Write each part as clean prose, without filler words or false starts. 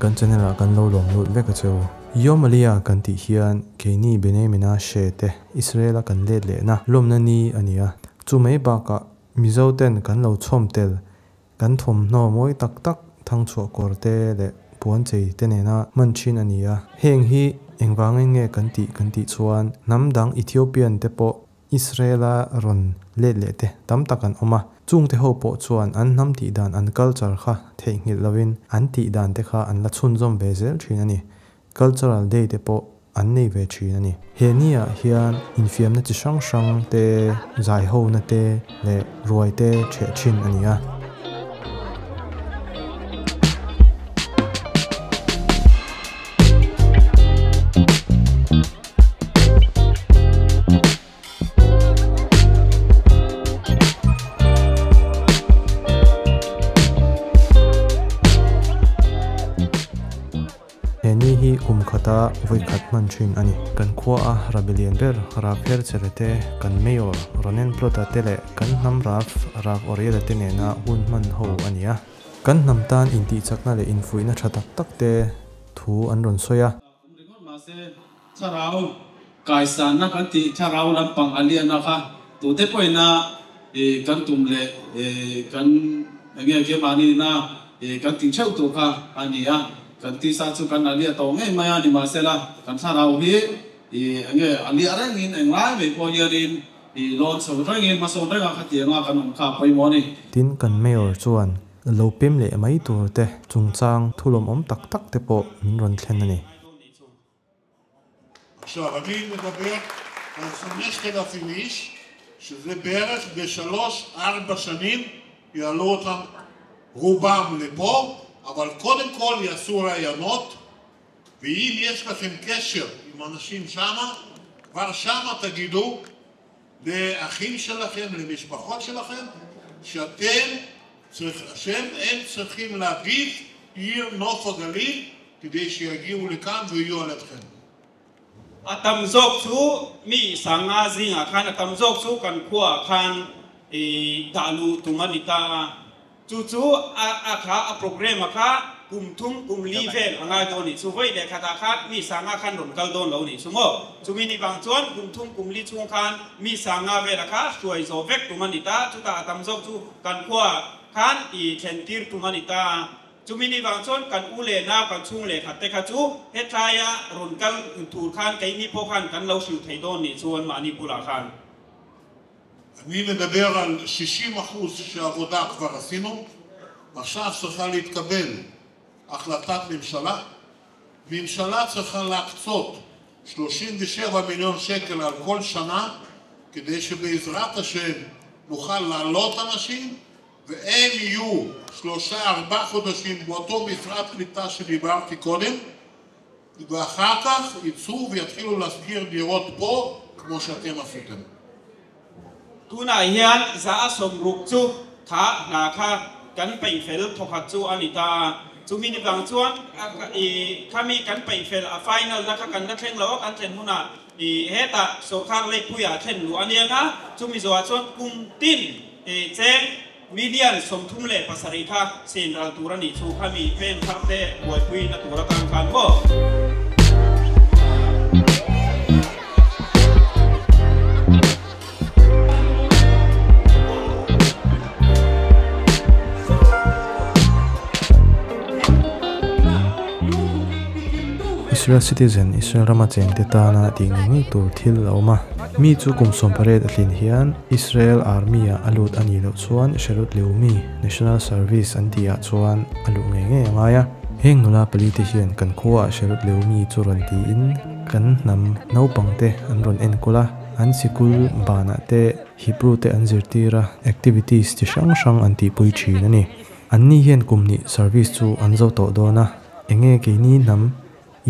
kan channel kan lo lom lut veka chu yomalia kan ti hian keini benemina shete Israel kan let le na lomna ni ania chu mai ba ka mizoten kan lo chomtel kan thom no moi tak tak thang chu korte le puan chei te ne na manchin ania heng hi engwang nge kan ti chuan namdang Ethiopian te po Israela ron le te tam takan oma chung te ho po chuan an nam ti dan an culture kha thengil lovin an ti dan te kha an la chhun zom bezel thin ani cultural day te po an nei ve thin ani he nia hian infiam na chi sang te zai ho na te le roi te che chin ania hi khata voi khat man thin ani kan khwa a rebellion ber ra pher chelete kan mayor ronen plota tele kan nam raf oriela te ne na hun man ho ania kan nam tan inti chakna le infuina thatak tak te thu an ron soya charau kaisan na kan ti charau lampang aliana kha tu te poina kan tumle kan nge ke mani na kan ting cheu tu kha ania kan ti sa chu kan alia to nge maya ni ma sela kan sarau hi nge alia rang in englai ve po yerin lon so rang in ma so rang kha ti nga kan kha poi mo ni tin kan mayor chuan lo pem le mai tur te chungchang thulom om tak tak te po min ron thlen ani עכשיו אני מדבר על 5,000 איש שזה בערך ב3-4 שנים יעלו אותם רובם לפה אבל קודם כל יעשו רעיונות ואם יש לכם קשר עם אנשים שמה כבר שמה תגידו לאחים שלכם, למשפחות שלכם שהם צריכים להביא עיר נוף הגליל כדי שיגיעו לכאן ויהיו על ידכם atam zok chu mi sanga zinga khan atam zok chu kan khwa khan dalu tumanita chu a kha a program kha kum livel anga do ni chu voi de khata kha mi sanga khan ron kal don lo ni sumo chu mi ni bang chuan kum li chung khan mi sanga ve la kha suai zo vek tumanita chu ta atam zok chu kan khwa khan I thentir tumanita chumini wangchon kan ule na kan chung le khatte kha chu hetlaya ron kal tur khan kai ni po khan kan lo siu thei don ni chuan mani pula khan אני מדבר על 60% שהעבודה כבר עשינו עכשיו צריכה להתקבל החלטת ממשלה צריכה להקצות 37 מיליון שקל על כל שנה כדי שבעזרת השם נוכל לעלות אנשים והם יהיו 3-4 חודשים באותו משרד קליטה שדיברתי קודם ואחר כך יצאו ויתחילו להשכיר דירות פה כמו שאתם עשיתם. Tuna hian za som ruk chu tha na kha kan pai fel thokhat chu anita chumi ni bang chuan khami kan pai fel a final na kha kan na thleng lo kan thlen huna heta so khang le puya thlen lu ania kha chumi zo chuan kum tin cheng million som thum le pasari kha sin ral turani chu khami pen kharte boi pui na tura kan kan bo Israel citizen Israel ramacheng te ta na ting ni tur thil loma mi chu kum som paret atlin hian Israel army a alut ani lo chuan sherut leumi national service antia chuan alu nge ngaya heng nula politi hian kan khuwa sherut leumi chu ron ti in kan nam no pangte an ron en kula an sikul bana te hebrew te an zirtira activities ti sang anti pui thin ani anni hian kumni service chu anzo to dona enge ke ni nam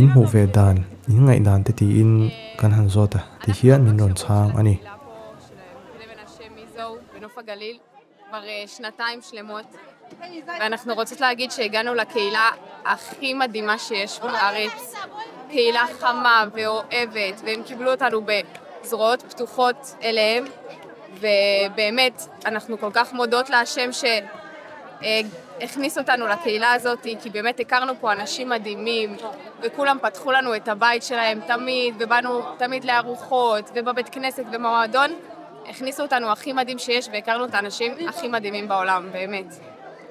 in hu ve dan in ngai dan te ti in kan han zota ti hian min ron chang ani כבר שנתיים שלמות ואנחנו רוצות להגיד שהגענו לקהילה הכי מדהימה שיש בארץ קהילה חמה ואוהבת והם קיבלו אותנו בזרועות פתוחות אליהם ובאמת אנחנו כל כך מודות להשם הכניס אותנו לקהילה הזאת, כי באמת הכרנו פה אנשים מדהימים, וכולם פתחו לנו את הבית שלהם תמיד, ובאנו תמיד לארוחות, ובבית כנסת ובמועדון. הכניסו אותנו הכי מדהים שיש, והכרנו את האנשים הכי מדהימים בעולם, באמת.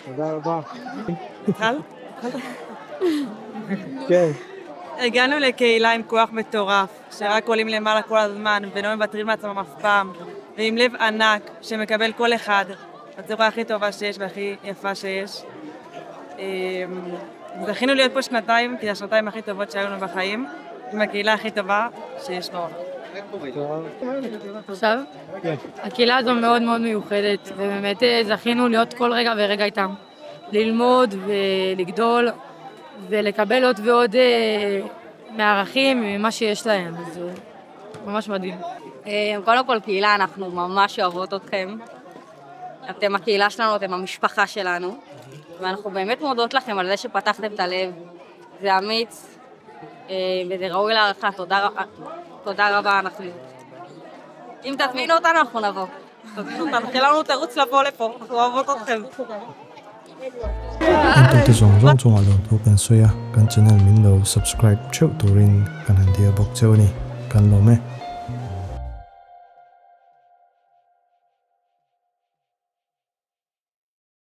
תודה רבה. התחל? כן. הגענו לקהילה עם כוח מטורף, שרק עולים למעלה כל הזמן, ולא מוותרים לעצמם אף פעם, ועם לב ענק שמקבל כל אחד, בצורה הכי טובה שיש והכי יפה שיש. זכינו להיות פה שנתיים, כי השנתיים הכי טובות שהיו לנו בחיים, עם הקהילה הכי טובה שיש בעולם. עכשיו, הקהילה הזו מאוד מאוד מיוחדת, ובאמת זכינו להיות כל רגע ורגע איתם. ללמוד ולגדול, ולקבל עוד ועוד מערכים ממה שיש להם, זה ממש מדהים. קודם כל קהילה, אנחנו ממש אוהבות אתכם. אתם הקהילה שלנו, אתם המשפחה שלנו, ואנחנו באמת מודות לכם על זה שפתחתם את הלב. זה אמיץ, וזה ראוי להערכה. תודה רבה, אנחנו... אם תזמינו אותנו, אנחנו נבוא. תזמינו אותנו, תהיה לנו תירוץ לבוא לפה, אנחנו אוהבות אתכם. 但係仲中中下路好緊需啊，緊 channel 面度 subscribe 出到人近人哋嘅博州呢，近路咩？